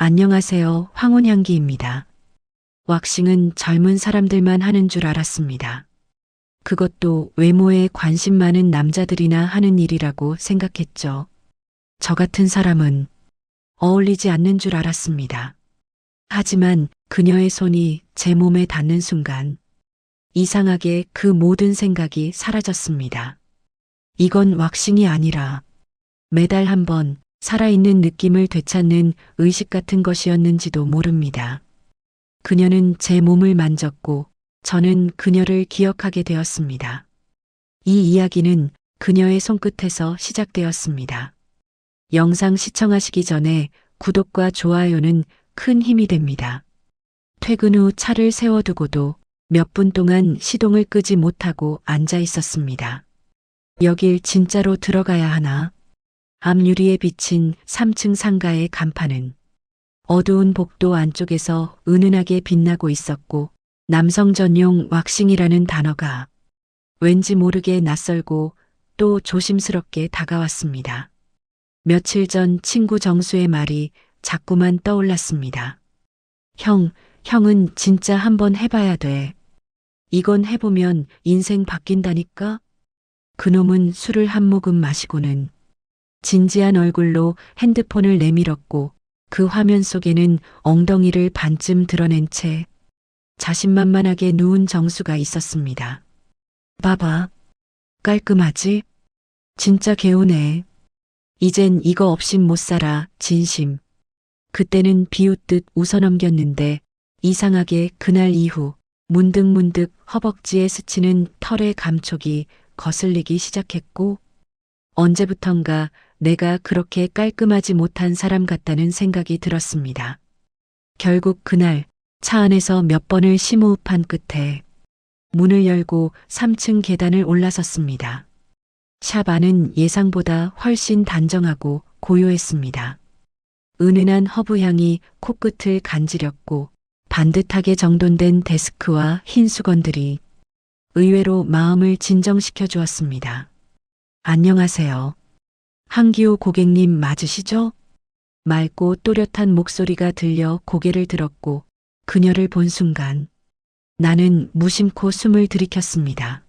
안녕하세요. 황혼향기입니다. 왁싱은 젊은 사람들만 하는 줄 알았습니다. 그것도 외모에 관심 많은 남자들이나 하는 일이라고 생각했죠. 저 같은 사람은 어울리지 않는 줄 알았습니다. 하지만 그녀의 손이 제 몸에 닿는 순간 이상하게 그 모든 생각이 사라졌습니다. 이건 왁싱이 아니라 매달 한 번 살아있는 느낌을 되찾는 의식 같은 것이었는지도 모릅니다. 그녀는 제 몸을 만졌고 저는 그녀를 기억하게 되었습니다. 이 이야기는 그녀의 손끝에서 시작되었습니다. 영상 시청하시기 전에 구독과 좋아요는 큰 힘이 됩니다. 퇴근 후 차를 세워두고도 몇 분 동안 시동을 끄지 못하고 앉아 있었습니다. 여길 진짜로 들어가야 하나? 앞유리에 비친 3층 상가의 간판은 어두운 복도 안쪽에서 은은하게 빛나고 있었고 남성 전용 왁싱이라는 단어가 왠지 모르게 낯설고 또 조심스럽게 다가왔습니다. 며칠 전 친구 정수의 말이 자꾸만 떠올랐습니다. 형은 진짜 한번 해봐야 돼. 이건 해보면 인생 바뀐다니까? 그놈은 술을 한 모금 마시고는 진지한 얼굴로 핸드폰을 내밀었고 그 화면 속에는 엉덩이를 반쯤 드러낸 채 자신만만하게 누운 정수가 있었습니다. 봐봐. 깔끔하지? 진짜 개운해. 이젠 이거 없인 못 살아, 진심. 그때는 비웃듯 웃어넘겼는데 이상하게 그날 이후 문득문득 허벅지에 스치는 털의 감촉이 거슬리기 시작했고 언제부턴가 내가 그렇게 깔끔하지 못한 사람 같다는 생각이 들었습니다. 결국 그날 차 안에서 몇 번을 심호흡한 끝에 문을 열고 3층 계단을 올라섰습니다. 샵 안은 예상보다 훨씬 단정하고 고요했습니다. 은은한 허브향이 코끝을 간지렸고 반듯하게 정돈된 데스크와 흰 수건들이 의외로 마음을 진정시켜 주었습니다. 안녕하세요. 한기호 고객님 맞으시죠? 맑고 또렷한 목소리가 들려 고개를 들었고 그녀를 본 순간 나는 무심코 숨을 들이켰습니다.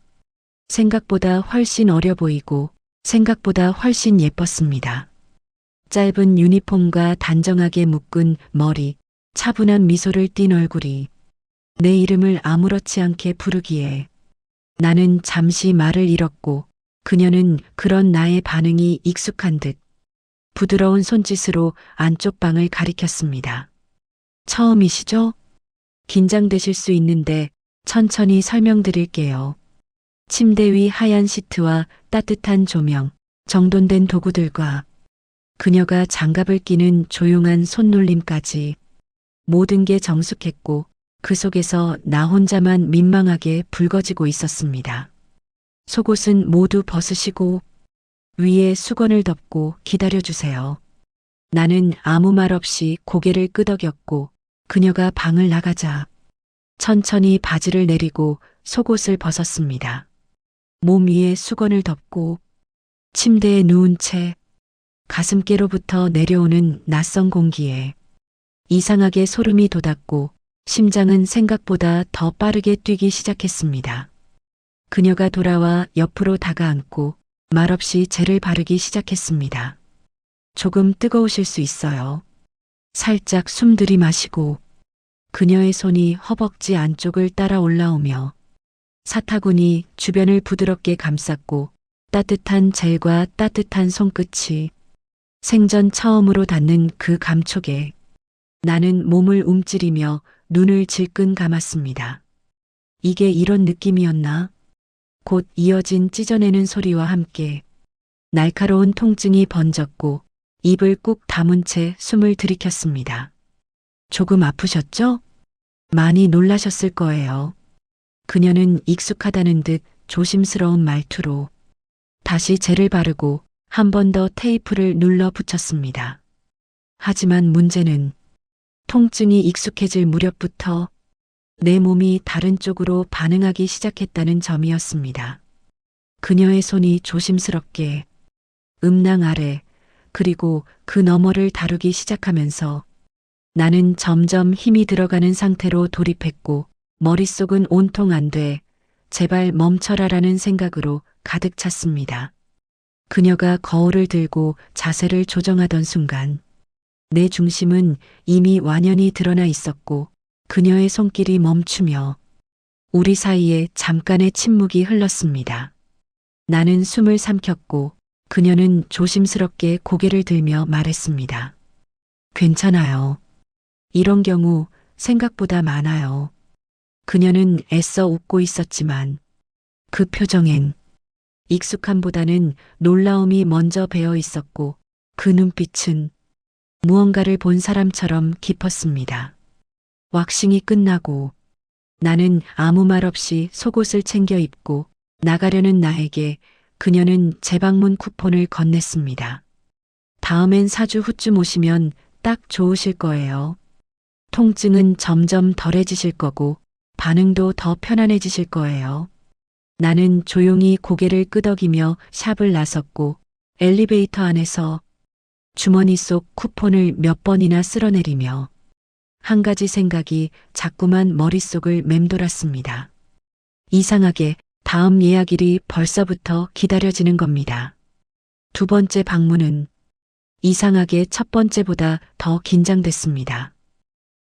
생각보다 훨씬 어려 보이고 생각보다 훨씬 예뻤습니다. 짧은 유니폼과 단정하게 묶은 머리, 차분한 미소를 띤 얼굴이 내 이름을 아무렇지 않게 부르기에 나는 잠시 말을 잃었고 그녀는 그런 나의 반응이 익숙한 듯 부드러운 손짓으로 안쪽 방을 가리켰습니다. 처음이시죠? 긴장되실 수 있는데 천천히 설명드릴게요. 침대 위 하얀 시트와 따뜻한 조명, 정돈된 도구들과 그녀가 장갑을 끼는 조용한 손놀림까지 모든 게 정숙했고 그 속에서 나 혼자만 민망하게 붉어지고 있었습니다. 속옷은 모두 벗으시고 위에 수건을 덮고 기다려주세요. 나는 아무 말 없이 고개를 끄덕였고 그녀가 방을 나가자 천천히 바지를 내리고 속옷을 벗었습니다. 몸 위에 수건을 덮고 침대에 누운 채 가슴께로부터 내려오는 낯선 공기에 이상하게 소름이 돋았고 심장은 생각보다 더 빠르게 뛰기 시작했습니다. 그녀가 돌아와 옆으로 다가앉고 말없이 젤을 바르기 시작했습니다. 조금 뜨거우실 수 있어요. 살짝 숨 들이마시고 그녀의 손이 허벅지 안쪽을 따라 올라오며 사타구니 주변을 부드럽게 감쌌고 따뜻한 젤과 따뜻한 손끝이 생전 처음으로 닿는 그 감촉에 나는 몸을 움츠리며 눈을 질끈 감았습니다. 이게 이런 느낌이었나? 곧 이어진 찢어내는 소리와 함께 날카로운 통증이 번졌고 입을 꾹 다문 채 숨을 들이켰습니다. 조금 아프셨죠? 많이 놀라셨을 거예요. 그녀는 익숙하다는 듯 조심스러운 말투로 다시 젤을 바르고 한 번 더 테이프를 눌러 붙였습니다. 하지만 문제는 통증이 익숙해질 무렵부터 내 몸이 다른 쪽으로 반응하기 시작했다는 점이었습니다. 그녀의 손이 조심스럽게 음낭 아래 그리고 그 너머를 다루기 시작하면서 나는 점점 힘이 들어가는 상태로 돌입했고 머릿속은 온통 안 돼. 제발 멈춰라라는 생각으로 가득 찼습니다. 그녀가 거울을 들고 자세를 조정하던 순간 내 중심은 이미 완연히 드러나 있었고 그녀의 손길이 멈추며 우리 사이에 잠깐의 침묵이 흘렀습니다. 나는 숨을 삼켰고 그녀는 조심스럽게 고개를 들며 말했습니다. 괜찮아요. 이런 경우 생각보다 많아요. 그녀는 애써 웃고 있었지만 그 표정엔 익숙함보다는 놀라움이 먼저 배어 있었고 그 눈빛은 무언가를 본 사람처럼 깊었습니다. 왁싱이 끝나고 나는 아무 말 없이 속옷을 챙겨 입고 나가려는 나에게 그녀는 재방문 쿠폰을 건넸습니다. 다음엔 4주 후쯤 오시면 딱 좋으실 거예요. 통증은 점점 덜해지실 거고 반응도 더 편안해지실 거예요. 나는 조용히 고개를 끄덕이며 샵을 나섰고 엘리베이터 안에서 주머니 속 쿠폰을 몇 번이나 쓸어내리며 한 가지 생각이 자꾸만 머릿속을 맴돌았습니다. 이상하게 다음 예약일이 벌써부터 기다려지는 겁니다. 두 번째 방문은 이상하게 첫 번째보다 더 긴장됐습니다.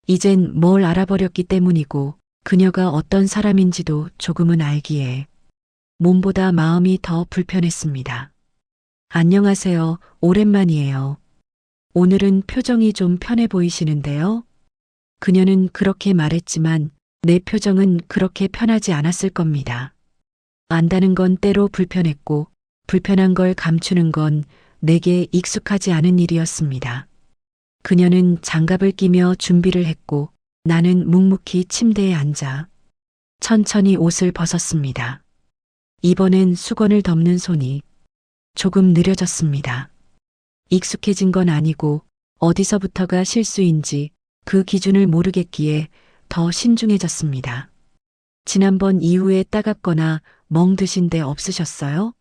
이젠 뭘 알아버렸기 때문이고 그녀가 어떤 사람인지도 조금은 알기에 몸보다 마음이 더 불편했습니다. 안녕하세요. 오랜만이에요. 오늘은 표정이 좀 편해 보이시는데요? 그녀는 그렇게 말했지만 내 표정은 그렇게 편하지 않았을 겁니다. 안다는 건 때로 불편했고 불편한 걸 감추는 건 내게 익숙하지 않은 일이었습니다. 그녀는 장갑을 끼며 준비를 했고 나는 묵묵히 침대에 앉아 천천히 옷을 벗었습니다. 이번엔 수건을 덮는 손이 조금 느려졌습니다. 익숙해진 건 아니고 어디서부터가 실수인지 그 기준을 모르겠기에 더 신중해졌습니다. 지난번 이후에 따갑거나 멍드신 데 없으셨어요?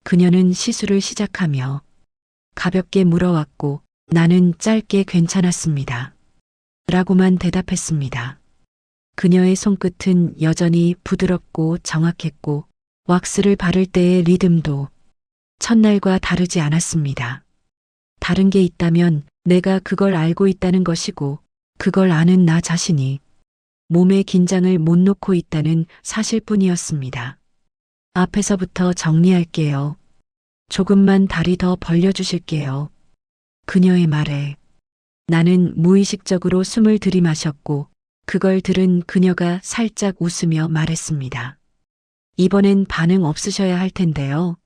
그녀는 시술을 시작하며 가볍게 물어왔고 나는 짧게 괜찮았습니다. 라고만 대답했습니다. 그녀의 손끝은 여전히 부드럽고 정확했고 왁스를 바를 때의 리듬도 첫날과 다르지 않았습니다. 다른 게 있다면 내가 그걸 알고 있다는 것이고 그걸 아는 나 자신이 몸의 긴장을 못 놓고 있다는 사실뿐이었습니다. 앞에서부터 정리할게요. 조금만 다리 더 벌려주실게요. 그녀의 말에 나는 무의식적으로 숨을 들이마셨고 그걸 들은 그녀가 살짝 웃으며 말했습니다. 이번엔 반응 없으셔야 할 텐데요.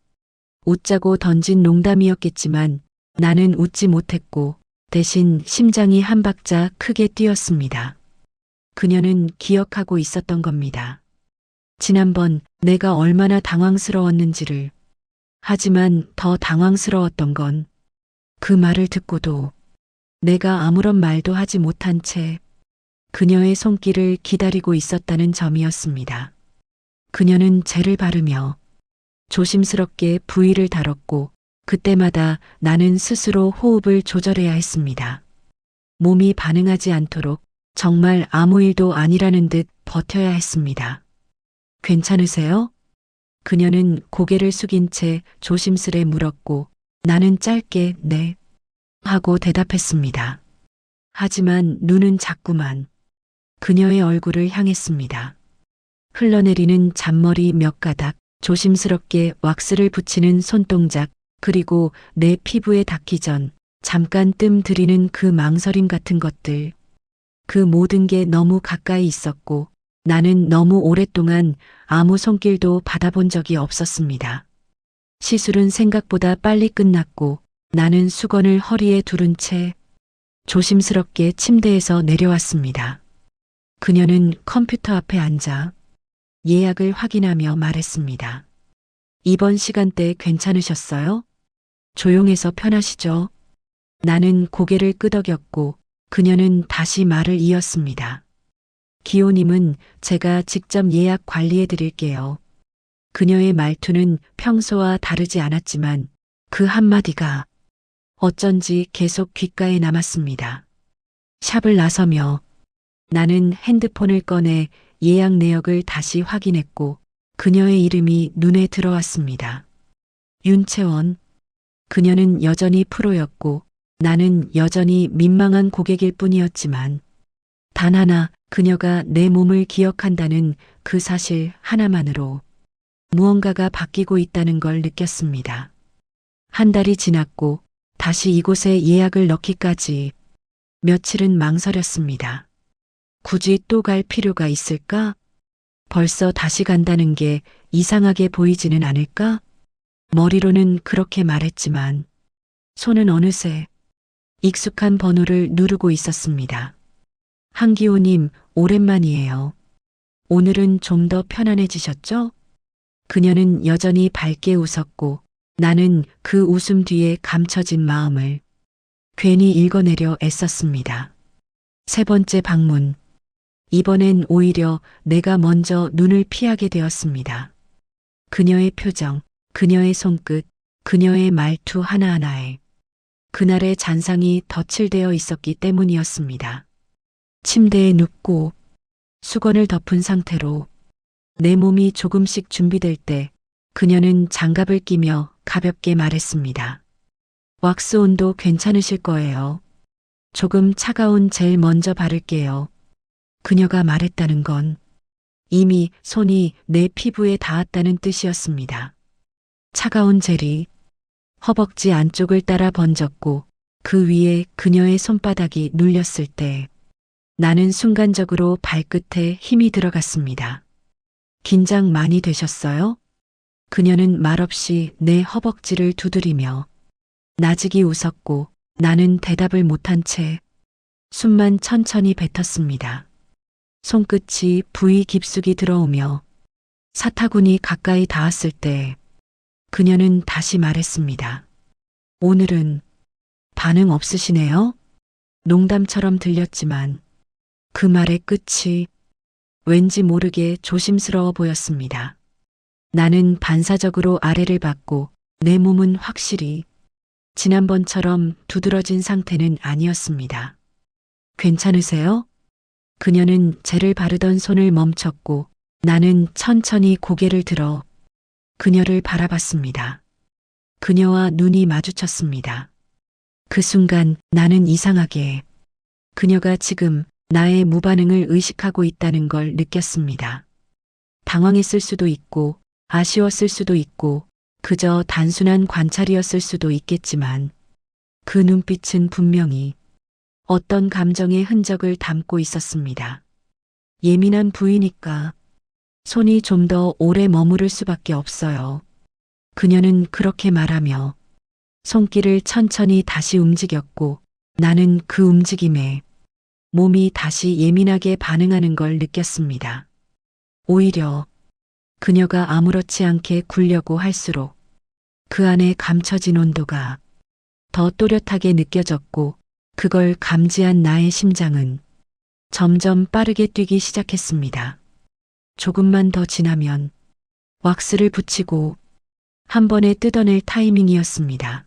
웃자고 던진 농담이었겠지만 나는 웃지 못했고 대신 심장이 한 박자 크게 뛰었습니다. 그녀는 기억하고 있었던 겁니다. 지난번 내가 얼마나 당황스러웠는지를. 하지만 더 당황스러웠던 건 그 말을 듣고도 내가 아무런 말도 하지 못한 채 그녀의 손길을 기다리고 있었다는 점이었습니다. 그녀는 젤을 바르며 조심스럽게 부위를 다뤘고 그때마다 나는 스스로 호흡을 조절해야 했습니다. 몸이 반응하지 않도록 정말 아무 일도 아니라는 듯 버텨야 했습니다. 괜찮으세요? 그녀는 고개를 숙인 채 조심스레 물었고 나는 짧게 네 하고 대답했습니다. 하지만 눈은 자꾸만 그녀의 얼굴을 향했습니다. 흘러내리는 잔머리 몇 가닥, 조심스럽게 왁스를 붙이는 손동작, 그리고 내 피부에 닿기 전 잠깐 뜸 들이는 그 망설임 같은 것들. 그 모든 게 너무 가까이 있었고 나는 너무 오랫동안 아무 손길도 받아본 적이 없었습니다. 시술은 생각보다 빨리 끝났고 나는 수건을 허리에 두른 채 조심스럽게 침대에서 내려왔습니다. 그녀는 컴퓨터 앞에 앉아 예약을 확인하며 말했습니다. 이번 시간대 괜찮으셨어요? 조용해서 편하시죠? 나는 고개를 끄덕였고 그녀는 다시 말을 이었습니다. 기호님은 제가 직접 예약 관리해 드릴게요. 그녀의 말투는 평소와 다르지 않았지만 그 한마디가 어쩐지 계속 귓가에 남았습니다. 샵을 나서며 나는 핸드폰을 꺼내 예약 내역을 다시 확인했고 그녀의 이름이 눈에 들어왔습니다. 윤채원. 그녀는 여전히 프로였고 나는 여전히 민망한 고객일 뿐이었지만 단 하나 그녀가 내 몸을 기억한다는 그 사실 하나만으로 무언가가 바뀌고 있다는 걸 느꼈습니다. 한 달이 지났고 다시 이곳에 예약을 넣기까지 며칠은 망설였습니다. 굳이 또 갈 필요가 있을까? 벌써 다시 간다는 게 이상하게 보이지는 않을까? 머리로는 그렇게 말했지만 손은 어느새 익숙한 번호를 누르고 있었습니다. 한기호님, 오랜만이에요. 오늘은 좀 더 편안해지셨죠? 그녀는 여전히 밝게 웃었고 나는 그 웃음 뒤에 감춰진 마음을 괜히 읽어내려 애썼습니다. 세 번째 방문. 이번엔 오히려 내가 먼저 눈을 피하게 되었습니다. 그녀의 표정, 그녀의 손끝, 그녀의 말투 하나하나에 그날의 잔상이 덧칠되어 있었기 때문이었습니다. 침대에 눕고 수건을 덮은 상태로 내 몸이 조금씩 준비될 때 그녀는 장갑을 끼며 가볍게 말했습니다. 왁스 온도 괜찮으실 거예요. 조금 차가운 젤 먼저 바를게요. 그녀가 말했다는 건 이미 손이 내 피부에 닿았다는 뜻이었습니다. 차가운 젤이 허벅지 안쪽을 따라 번졌고 그 위에 그녀의 손바닥이 눌렸을 때 나는 순간적으로 발끝에 힘이 들어갔습니다. 긴장 많이 되셨어요? 그녀는 말없이 내 허벅지를 두드리며 나직이 웃었고 나는 대답을 못한 채 숨만 천천히 뱉었습니다. 손끝이 부위 깊숙이 들어오며 사타구니 가까이 닿았을 때 그녀는 다시 말했습니다. 오늘은 반응 없으시네요? 농담처럼 들렸지만 그 말의 끝이 왠지 모르게 조심스러워 보였습니다. 나는 반사적으로 아래를 봤고 내 몸은 확실히 지난번처럼 두드러진 상태는 아니었습니다. 괜찮으세요? 그녀는 젤을 바르던 손을 멈췄고 나는 천천히 고개를 들어 그녀를 바라봤습니다. 그녀와 눈이 마주쳤습니다. 그 순간 나는 이상하게 그녀가 지금 나의 무반응을 의식하고 있다는 걸 느꼈습니다. 당황했을 수도 있고 아쉬웠을 수도 있고 그저 단순한 관찰이었을 수도 있겠지만 그 눈빛은 분명히 어떤 감정의 흔적을 담고 있었습니다. 예민한 부위니까 손이 좀 더 오래 머무를 수밖에 없어요. 그녀는 그렇게 말하며 손길을 천천히 다시 움직였고 나는 그 움직임에 몸이 다시 예민하게 반응하는 걸 느꼈습니다. 오히려 그녀가 아무렇지 않게 굴려고 할수록 그 안에 감춰진 온도가 더 또렷하게 느껴졌고 그걸 감지한 나의 심장은 점점 빠르게 뛰기 시작했습니다. 조금만 더 지나면 왁스를 붙이고 한 번에 뜯어낼 타이밍이었습니다.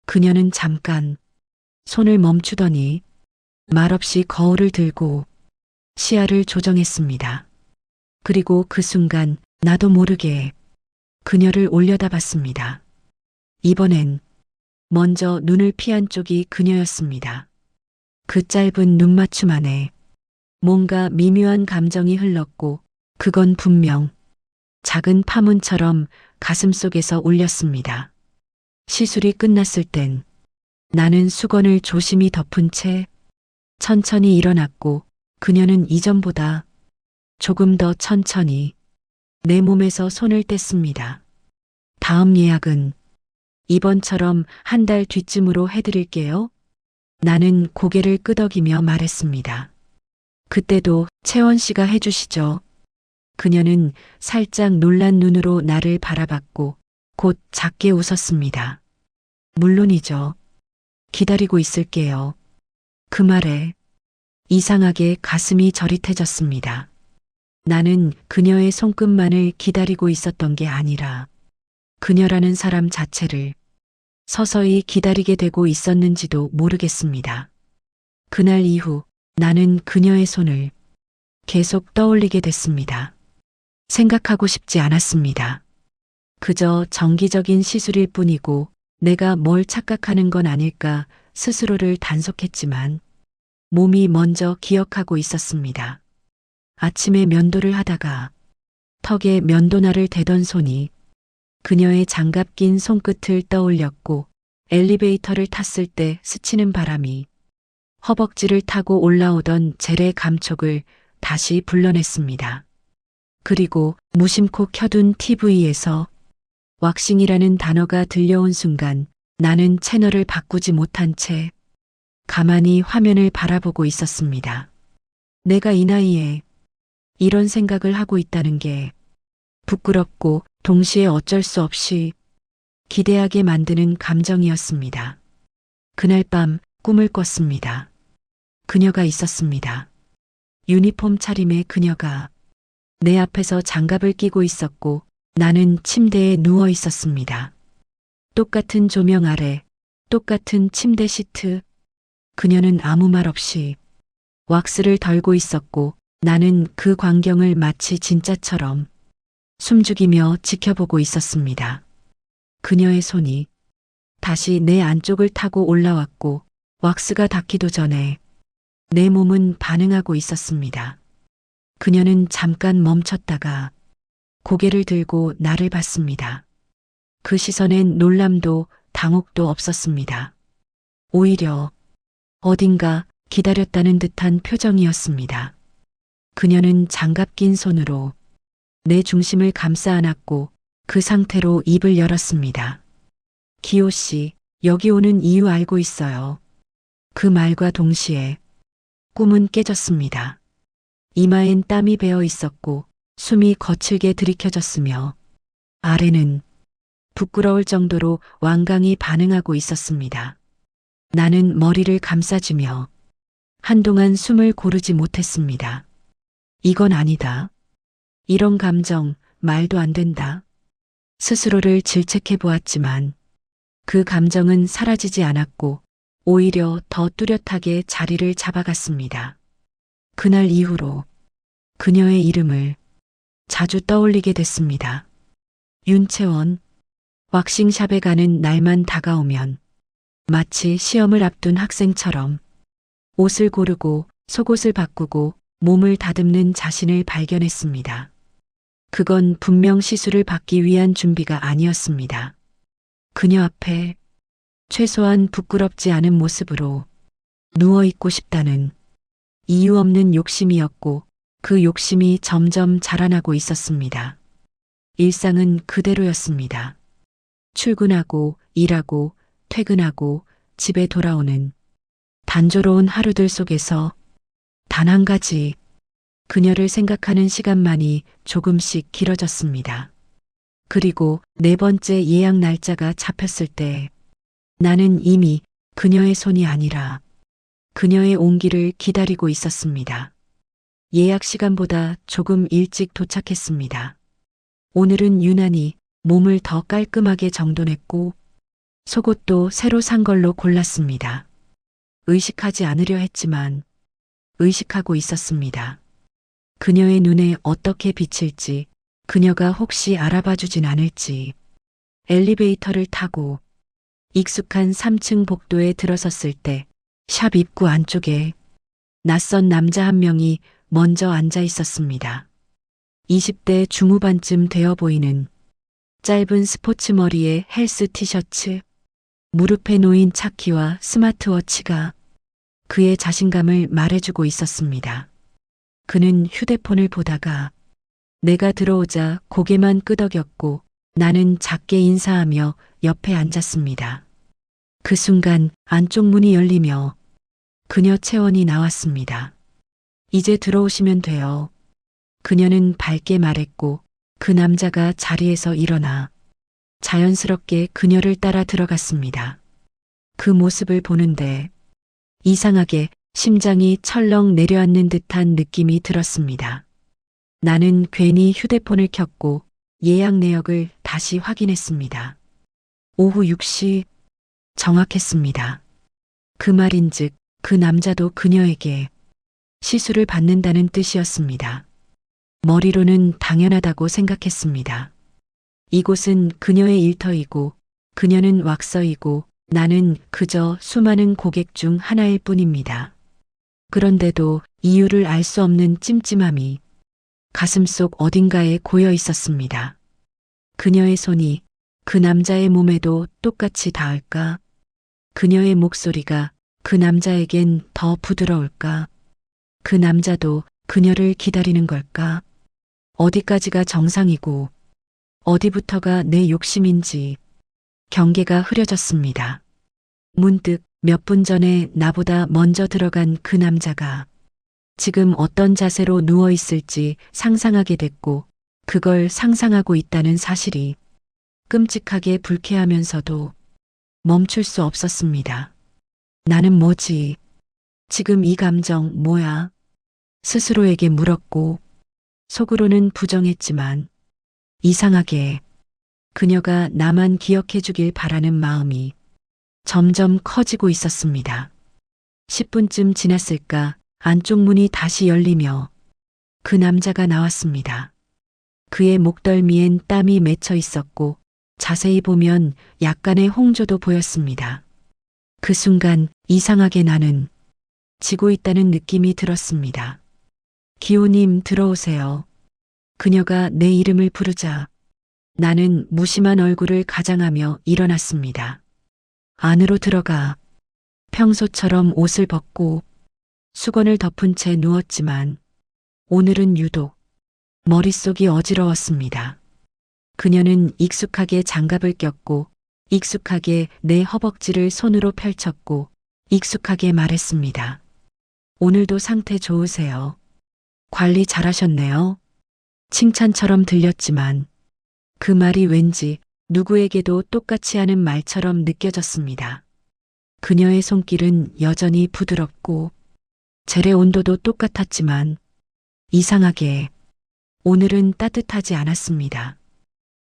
그녀는 잠깐 손을 멈추더니 말없이 거울을 들고 시야를 조정했습니다. 그리고 그 순간 나도 모르게 그녀를 올려다봤습니다. 이번엔 먼저 눈을 피한 쪽이 그녀였습니다. 그 짧은 눈맞춤 안에 뭔가 미묘한 감정이 흘렀고 그건 분명 작은 파문처럼 가슴속에서 울렸습니다. 시술이 끝났을 땐 나는 수건을 조심히 덮은 채 천천히 일어났고 그녀는 이전보다 조금 더 천천히 내 몸에서 손을 뗐습니다. 다음 예약은 이번처럼 한 달 뒤쯤으로 해드릴게요. 나는 고개를 끄덕이며 말했습니다. 그때도 채원 씨가 해주시죠. 그녀는 살짝 놀란 눈으로 나를 바라봤고 곧 작게 웃었습니다. 물론이죠. 기다리고 있을게요. 그 말에 이상하게 가슴이 저릿해졌습니다. 나는 그녀의 손끝만을 기다리고 있었던 게 아니라 그녀라는 사람 자체를 서서히 기다리게 되고 있었는지도 모르겠습니다. 그날 이후 나는 그녀의 손을 계속 떠올리게 됐습니다. 생각하고 싶지 않았습니다. 그저 정기적인 시술일 뿐이고 내가 뭘 착각하는 건 아닐까 스스로를 단속했지만 몸이 먼저 기억하고 있었습니다. 아침에 면도를 하다가 턱에 면도날을 대던 손이 그녀의 장갑 낀 손끝을 떠올렸고 엘리베이터를 탔을 때 스치는 바람이 허벅지를 타고 올라오던 젤의 감촉을 다시 불러냈습니다. 그리고 무심코 켜둔 TV에서 왁싱이라는 단어가 들려온 순간 나는 채널을 바꾸지 못한 채 가만히 화면을 바라보고 있었습니다. 내가 이 나이에 이런 생각을 하고 있다는 게 부끄럽고 동시에 어쩔 수 없이 기대하게 만드는 감정이었습니다. 그날 밤 꿈을 꿨습니다. 그녀가 있었습니다. 유니폼 차림의 그녀가 내 앞에서 장갑을 끼고 있었고 나는 침대에 누워 있었습니다. 똑같은 조명 아래, 똑같은 침대 시트. 그녀는 아무 말 없이 왁스를 덜고 있었고 나는 그 광경을 마치 진짜처럼 숨죽이며 지켜보고 있었습니다. 그녀의 손이 다시 내 안쪽을 타고 올라왔고 왁스가 닿기도 전에 내 몸은 반응하고 있었습니다. 그녀는 잠깐 멈췄다가 고개를 들고 나를 봤습니다. 그 시선엔 놀람도 당혹도 없었습니다. 오히려 어딘가 기다렸다는 듯한 표정이었습니다. 그녀는 장갑 낀 손으로 내 중심을 감싸 안았고 그 상태로 입을 열었습니다. 기호 씨, 여기 오는 이유 알고 있어요. 그 말과 동시에 꿈은 깨졌습니다. 이마엔 땀이 배어 있었고 숨이 거칠게 들이켜졌으며 아래는 부끄러울 정도로 완강히 반응하고 있었습니다. 나는 머리를 감싸주며 한동안 숨을 고르지 못했습니다. 이건 아니다. 이런 감정 말도 안 된다. 스스로를 질책해 보았지만 그 감정은 사라지지 않았고 오히려 더 뚜렷하게 자리를 잡아갔습니다. 그날 이후로 그녀의 이름을 자주 떠올리게 됐습니다. 윤채원, 왁싱샵에 가는 날만 다가오면 마치 시험을 앞둔 학생처럼 옷을 고르고 속옷을 바꾸고 몸을 다듬는 자신을 발견했습니다. 그건 분명 시술을 받기 위한 준비가 아니었습니다. 그녀 앞에 최소한 부끄럽지 않은 모습으로 누워있고 싶다는 이유 없는 욕심이었고 그 욕심이 점점 자라나고 있었습니다. 일상은 그대로였습니다. 출근하고 일하고 퇴근하고 집에 돌아오는 단조로운 하루들 속에서 단 한 가지 그녀를 생각하는 시간만이 조금씩 길어졌습니다. 그리고 네 번째 예약 날짜가 잡혔을 때 나는 이미 그녀의 손이 아니라 그녀의 온기를 기다리고 있었습니다. 예약 시간보다 조금 일찍 도착했습니다. 오늘은 유난히 몸을 더 깔끔하게 정돈했고 속옷도 새로 산 걸로 골랐습니다. 의식하지 않으려 했지만 의식하고 있었습니다. 그녀의 눈에 어떻게 비칠지, 그녀가 혹시 알아봐 주진 않을지. 엘리베이터를 타고 익숙한 3층 복도에 들어섰을 때 샵 입구 안쪽에 낯선 남자 한 명이 먼저 앉아 있었습니다. 20대 중후반쯤 되어 보이는 짧은 스포츠 머리에 헬스 티셔츠, 무릎에 놓인 차키와 스마트워치가 그의 자신감을 말해주고 있었습니다. 그는 휴대폰을 보다가 내가 들어오자 고개만 끄덕였고 나는 작게 인사하며 옆에 앉았습니다. 그 순간 안쪽 문이 열리며 그녀 채원이 나왔습니다. 이제 들어오시면 돼요. 그녀는 밝게 말했고 그 남자가 자리에서 일어나 자연스럽게 그녀를 따라 들어갔습니다. 그 모습을 보는데 이상하게 심장이 철렁 내려앉는 듯한 느낌이 들었습니다. 나는 괜히 휴대폰을 켰고 예약 내역을 다시 확인했습니다. 오후 6시 정확했습니다. 그 말인즉 그 남자도 그녀에게 시술을 받는다는 뜻이었습니다. 머리로는 당연하다고 생각했습니다. 이곳은 그녀의 일터이고 그녀는 왁서이고 나는 그저 수많은 고객 중 하나일 뿐입니다. 그런데도 이유를 알 수 없는 찜찜함이 가슴속 어딘가에 고여 있었습니다. 그녀의 손이 그 남자의 몸에도 똑같이 닿을까? 그녀의 목소리가 그 남자에겐 더 부드러울까? 그 남자도 그녀를 기다리는 걸까? 어디까지가 정상이고 어디부터가 내 욕심인지 경계가 흐려졌습니다. 문득 몇 분 전에 나보다 먼저 들어간 그 남자가 지금 어떤 자세로 누워 있을지 상상하게 됐고 그걸 상상하고 있다는 사실이 끔찍하게 불쾌하면서도 멈출 수 없었습니다. 나는 뭐지? 지금 이 감정 뭐야? 스스로에게 물었고 속으로는 부정했지만 이상하게 그녀가 나만 기억해 주길 바라는 마음이 점점 커지고 있었습니다. 10분쯤 지났을까 안쪽 문이 다시 열리며 그 남자가 나왔습니다. 그의 목덜미엔 땀이 맺혀 있었고 자세히 보면 약간의 홍조도 보였습니다. 그 순간 이상하게 나는 지고 있다는 느낌이 들었습니다. 기호님 들어오세요. 그녀가 내 이름을 부르자 나는 무심한 얼굴을 가장하며 일어났습니다. 안으로 들어가 평소처럼 옷을 벗고 수건을 덮은 채 누웠지만 오늘은 유독 머릿속이 어지러웠습니다. 그녀는 익숙하게 장갑을 꼈고 익숙하게 내 허벅지를 손으로 펼쳤고 익숙하게 말했습니다. 오늘도 상태 좋으세요. 관리 잘하셨네요. 칭찬처럼 들렸지만 그 말이 왠지 누구에게도 똑같이 하는 말처럼 느껴졌습니다. 그녀의 손길은 여전히 부드럽고 젤의 온도도 똑같았지만 이상하게 오늘은 따뜻하지 않았습니다.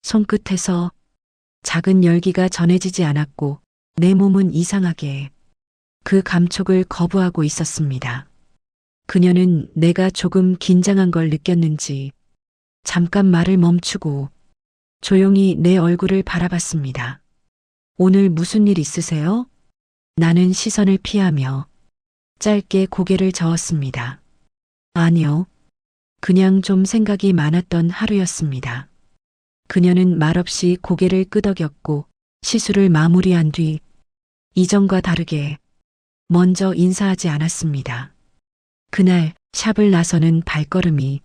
손끝에서 작은 열기가 전해지지 않았고 내 몸은 이상하게 그 감촉을 거부하고 있었습니다. 그녀는 내가 조금 긴장한 걸 느꼈는지 잠깐 말을 멈추고 조용히 내 얼굴을 바라봤습니다. 오늘 무슨 일 있으세요? 나는 시선을 피하며 짧게 고개를 저었습니다. 아니요. 그냥 좀 생각이 많았던 하루였습니다. 그녀는 말없이 고개를 끄덕였고 시술을 마무리한 뒤 이전과 다르게 먼저 인사하지 않았습니다. 그날 샵을 나서는 발걸음이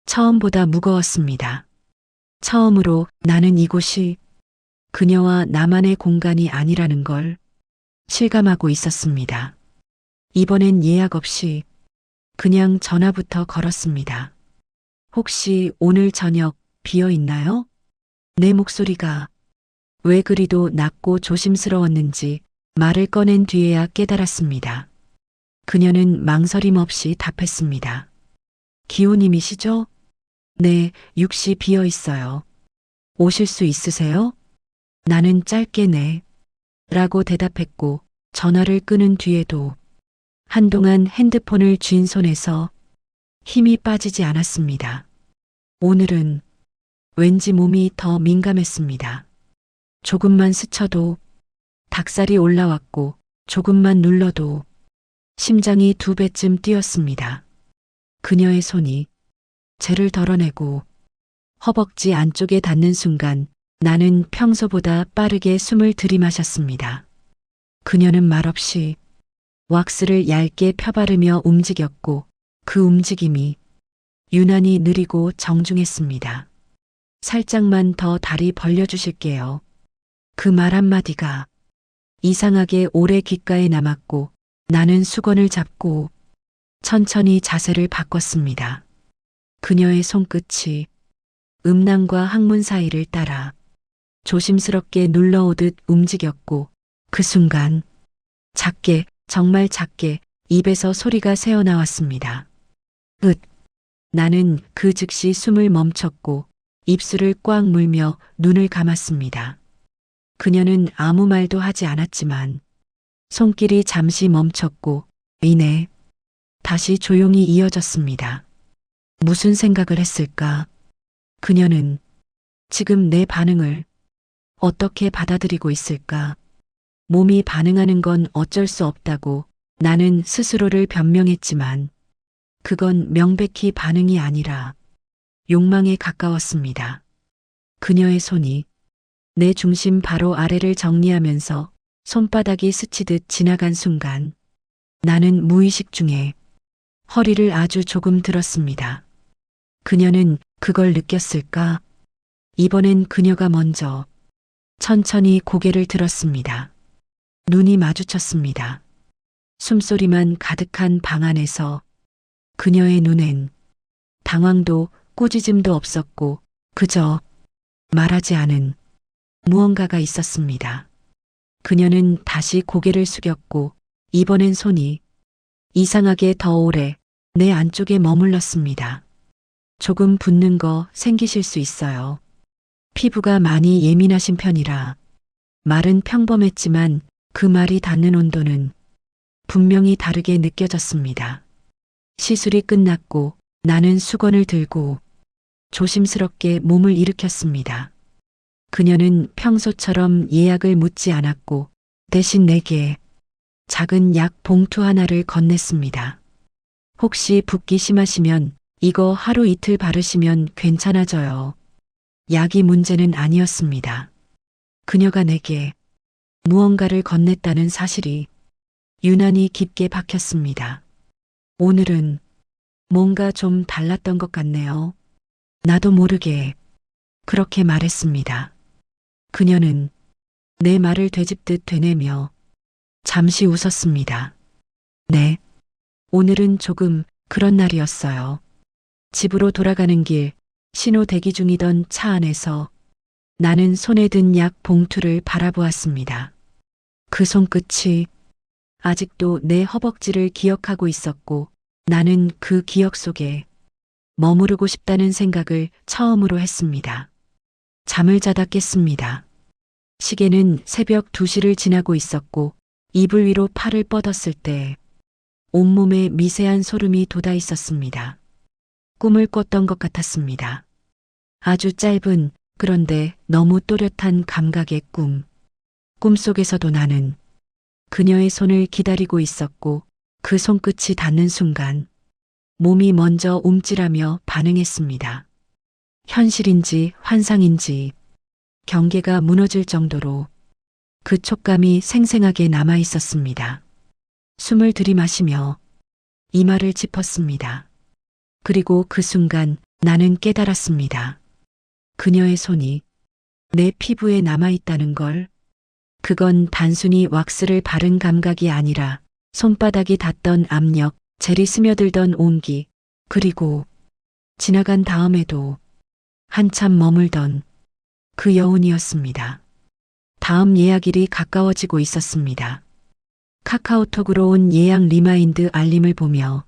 처음보다 무거웠습니다. 처음으로 나는 이곳이 그녀와 나만의 공간이 아니라는 걸 실감하고 있었습니다. 이번엔 예약 없이 그냥 전화부터 걸었습니다. 혹시 오늘 저녁 비어 있나요? 내 목소리가 왜 그리도 낮고 조심스러웠는지 말을 꺼낸 뒤에야 깨달았습니다. 그녀는 망설임 없이 답했습니다. 기호님이시죠? 네, 6시 비어 있어요. 오실 수 있으세요? 나는 짧게 네. 라고 대답했고 전화를 끄는 뒤에도 한동안 핸드폰을 쥔 손에서 힘이 빠지지 않았습니다. 오늘은 왠지 몸이 더 민감했습니다. 조금만 스쳐도 닭살이 올라왔고 조금만 눌러도 심장이 2배쯤 뛰었습니다. 그녀의 손이 젤을 덜어내고 허벅지 안쪽에 닿는 순간 나는 평소보다 빠르게 숨을 들이마셨습니다. 그녀는 말없이 왁스를 얇게 펴바르며 움직였고 그 움직임이 유난히 느리고 정중했습니다. 살짝만 더 다리 벌려주실게요. 그 말 한마디가 이상하게 오래 귓가에 남았고 나는 수건을 잡고 천천히 자세를 바꿨습니다. 그녀의 손끝이 음낭과 항문 사이를 따라 조심스럽게 눌러오듯 움직였고 그 순간 작게 정말 작게 입에서 소리가 새어나왔습니다. 으 나는 그 즉시 숨을 멈췄고 입술을 꽉 물며 눈을 감았습니다. 그녀는 아무 말도 하지 않았지만 손길이 잠시 멈췄고 이내 다시 조용히 이어졌습니다. 무슨 생각을 했을까? 그녀는 지금 내 반응을 어떻게 받아들이고 있을까? 몸이 반응하는 건 어쩔 수 없다고 나는 스스로를 변명했지만 그건 명백히 반응이 아니라 욕망에 가까웠습니다. 그녀의 손이 내 중심 바로 아래를 정리하면서 손바닥이 스치듯 지나간 순간 나는 무의식 중에 허리를 아주 조금 들었습니다. 그녀는 그걸 느꼈을까? 이번엔 그녀가 먼저 천천히 고개를 들었습니다. 눈이 마주쳤습니다. 숨소리만 가득한 방 안에서 그녀의 눈엔 당황도 꾸짖음도 없었고 그저 말하지 않은 무언가가 있었습니다. 그녀는 다시 고개를 숙였고 이번엔 손이 이상하게 더 오래 내 안쪽에 머물렀습니다. 조금 붓는 거 생기실 수 있어요. 피부가 많이 예민하신 편이라 말은 평범했지만 그 말이 닿는 온도는 분명히 다르게 느껴졌습니다. 시술이 끝났고 나는 수건을 들고 조심스럽게 몸을 일으켰습니다. 그녀는 평소처럼 예약을 묻지 않았고 대신 내게 작은 약 봉투 하나를 건넸습니다. 혹시 붓기 심하시면 이거 하루 이틀 바르시면 괜찮아져요. 약이 문제는 아니었습니다. 그녀가 내게 무언가를 건넸다는 사실이 유난히 깊게 박혔습니다. 오늘은 뭔가 좀 달랐던 것 같네요. 나도 모르게 그렇게 말했습니다. 그녀는 내 말을 되짚듯 되뇌며 잠시 웃었습니다. 네, 오늘은 조금 그런 날이었어요. 집으로 돌아가는 길 신호 대기 중이던 차 안에서 나는 손에 든 약 봉투를 바라보았습니다. 그 손끝이 아직도 내 허벅지를 기억하고 있었고 나는 그 기억 속에 머무르고 싶다는 생각을 처음으로 했습니다. 잠을 자다 깼습니다. 시계는 새벽 2시를 지나고 있었고 이불 위로 팔을 뻗었을 때 온몸에 미세한 소름이 돋아 있었습니다. 꿈을 꿨던 것 같았습니다. 아주 짧은 그런데 너무 또렷한 감각의 꿈. 꿈속에서도 나는 그녀의 손을 기다리고 있었고 그 손끝이 닿는 순간 몸이 먼저 움찔하며 반응했습니다. 현실인지 환상인지 경계가 무너질 정도로 그 촉감이 생생하게 남아 있었습니다. 숨을 들이마시며 이마를 짚었습니다. 그리고 그 순간 나는 깨달았습니다. 그녀의 손이 내 피부에 남아있다는 걸. 그건 단순히 왁스를 바른 감각이 아니라 손바닥이 닿던 압력, 젤이 스며들던 온기, 그리고 지나간 다음에도 한참 머물던 그 여운이었습니다. 다음 예약일이 가까워지고 있었습니다. 카카오톡으로 온 예약 리마인드 알림을 보며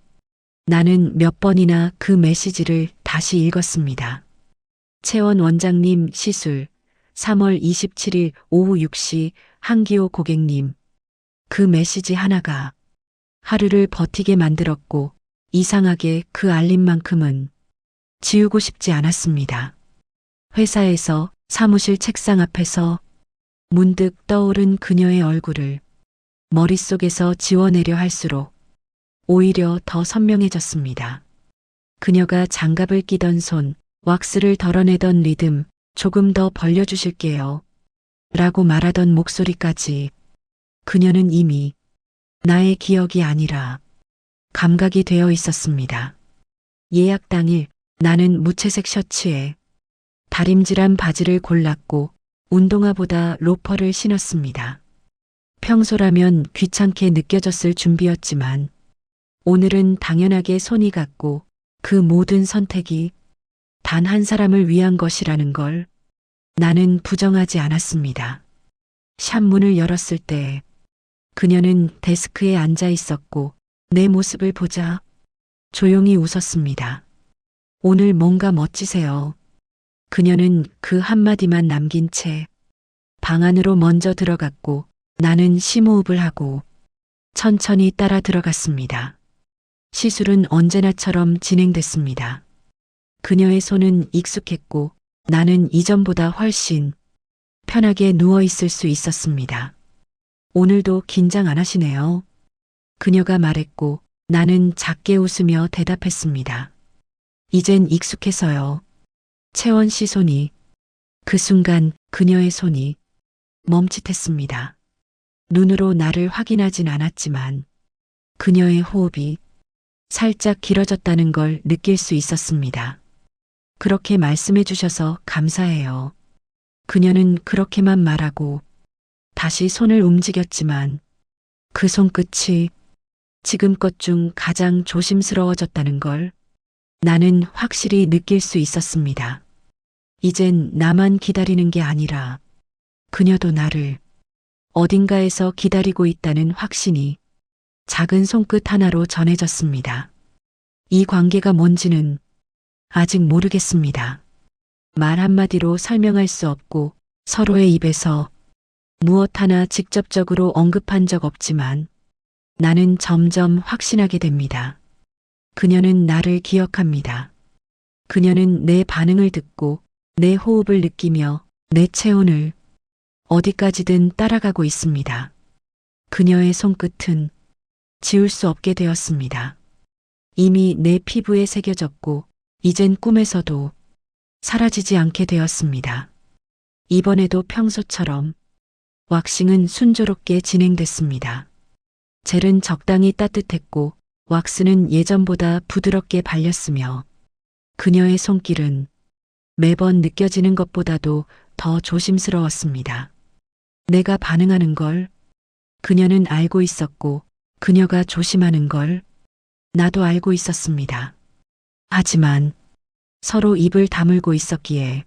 나는 몇 번이나 그 메시지를 다시 읽었습니다. 채원 원장님 시술 3월 27일 오후 6시 한기호 고객님. 그 메시지 하나가 하루를 버티게 만들었고 이상하게 그 알림만큼은 지우고 싶지 않았습니다. 회사에서 사무실 책상 앞에서 문득 떠오른 그녀의 얼굴을 머릿속에서 지워내려 할수록 오히려 더 선명해졌습니다. 그녀가 장갑을 끼던 손, 왁스를 덜어내던 리듬, 조금 더 벌려주실게요. 라고 말하던 목소리까지 그녀는 이미 나의 기억이 아니라 감각이 되어 있었습니다. 예약 당일 나는 무채색 셔츠에 다림질한 바지를 골랐고 운동화보다 로퍼를 신었습니다. 평소라면 귀찮게 느껴졌을 준비였지만 오늘은 당연하게 손이 갔고 그 모든 선택이 단 한 사람을 위한 것이라는 걸 나는 부정하지 않았습니다. 샵 문을 열었을 때 그녀는 데스크에 앉아 있었고 내 모습을 보자 조용히 웃었습니다. 오늘 뭔가 멋지세요. 그녀는 그 한마디만 남긴 채 방 안으로 먼저 들어갔고 나는 심호흡을 하고 천천히 따라 들어갔습니다. 시술은 언제나처럼 진행됐습니다. 그녀의 손은 익숙했고 나는 이전보다 훨씬 편하게 누워 있을 수 있었습니다. 오늘도 긴장 안 하시네요. 그녀가 말했고 나는 작게 웃으며 대답했습니다. 이젠 익숙해서요. 채원 씨 손이 그 순간 그녀의 손이 멈칫했습니다. 눈으로 나를 확인하진 않았지만 그녀의 호흡이 살짝 길어졌다는 걸 느낄 수 있었습니다. 그렇게 말씀해 주셔서 감사해요. 그녀는 그렇게만 말하고 다시 손을 움직였지만 그 손끝이 지금껏 중 가장 조심스러워졌다는 걸 나는 확실히 느낄 수 있었습니다. 이젠 나만 기다리는 게 아니라 그녀도 나를 어딘가에서 기다리고 있다는 확신이 작은 손끝 하나로 전해졌습니다. 이 관계가 뭔지는 아직 모르겠습니다. 말 한마디로 설명할 수 없고 서로의 입에서 무엇 하나 직접적으로 언급한 적 없지만 나는 점점 확신하게 됩니다. 그녀는 나를 기억합니다. 그녀는 내 반응을 듣고 내 호흡을 느끼며 내 체온을 어디까지든 따라가고 있습니다. 그녀의 손끝은 지울 수 없게 되었습니다. 이미 내 피부에 새겨졌고 이젠 꿈에서도 사라지지 않게 되었습니다. 이번에도 평소처럼 왁싱은 순조롭게 진행됐습니다. 젤은 적당히 따뜻했고 왁스는 예전보다 부드럽게 발렸으며 그녀의 손길은 매번 느껴지는 것보다도 더 조심스러웠습니다. 내가 반응하는 걸 그녀는 알고 있었고 그녀가 조심하는 걸 나도 알고 있었습니다. 하지만 서로 입을 다물고 있었기에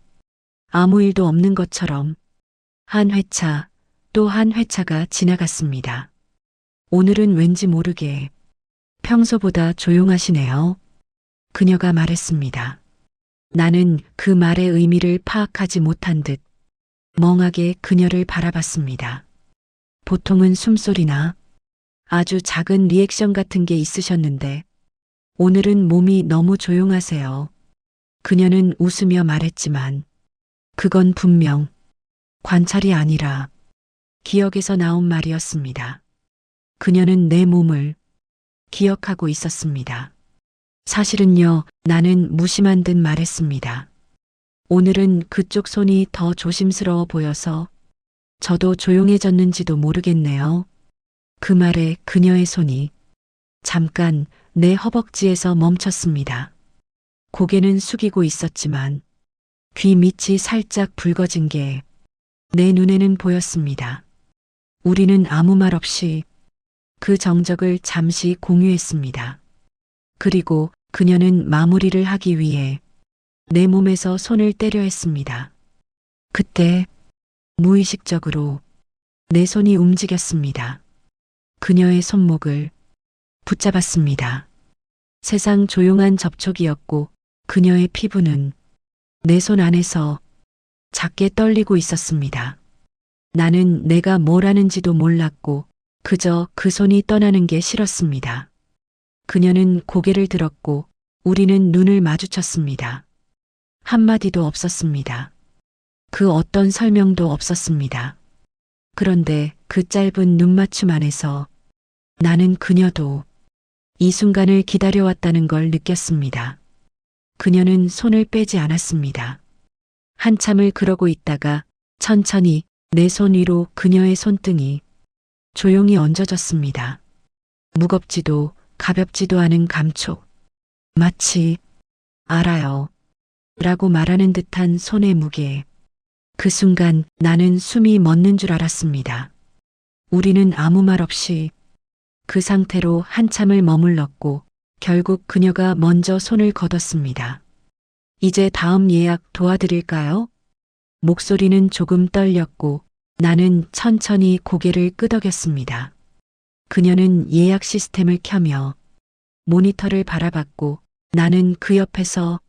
아무 일도 없는 것처럼 한 회차 또 한 회차가 지나갔습니다. 오늘은 왠지 모르게 평소보다 조용하시네요. 그녀가 말했습니다. 나는 그 말의 의미를 파악하지 못한 듯 멍하게 그녀를 바라봤습니다. 보통은 숨소리나 아주 작은 리액션 같은 게 있으셨는데 오늘은 몸이 너무 조용하세요. 그녀는 웃으며 말했지만 그건 분명 관찰이 아니라 기억에서 나온 말이었습니다. 그녀는 내 몸을 기억하고 있었습니다. 사실은요, 나는 무심한 듯 말했습니다. 오늘은 그쪽 손이 더 조심스러워 보여서 저도 조용해졌는지도 모르겠네요. 그 말에 그녀의 손이 잠깐 내 허벅지에서 멈췄습니다. 고개는 숙이고 있었지만 귀 밑이 살짝 붉어진 게 내 눈에는 보였습니다. 우리는 아무 말 없이 그 정적을 잠시 공유했습니다. 그리고 그녀는 마무리를 하기 위해 내 몸에서 손을 떼려 했습니다. 그때 무의식적으로 내 손이 움직였습니다. 그녀의 손목을 붙잡았습니다. 세상 조용한 접촉이었고 그녀의 피부는 내 손 안에서 작게 떨리고 있었습니다. 나는 내가 뭘 하는지도 몰랐고 그저 그 손이 떠나는 게 싫었습니다. 그녀는 고개를 들었고 우리는 눈을 마주쳤습니다. 한마디도 없었습니다. 그 어떤 설명도 없었습니다. 그런데 그 짧은 눈맞춤 안에서 나는 그녀도 이 순간을 기다려왔다는 걸 느꼈습니다. 그녀는 손을 빼지 않았습니다. 한참을 그러고 있다가 천천히 내 손 위로 그녀의 손등이 조용히 얹어졌습니다. 무겁지도 가볍지도 않은 감촉. 마치 알아요 라고 말하는 듯한 손의 무게. 그 순간 나는 숨이 멎는 줄 알았습니다. 우리는 아무 말 없이 그 상태로 한참을 머물렀고 결국 그녀가 먼저 손을 걷었습니다. 이제 다음 예약 도와드릴까요? 목소리는 조금 떨렸고 나는 천천히 고개를 끄덕였습니다. 그녀는 예약 시스템을 켜며 모니터를 바라봤고 나는 그 옆에서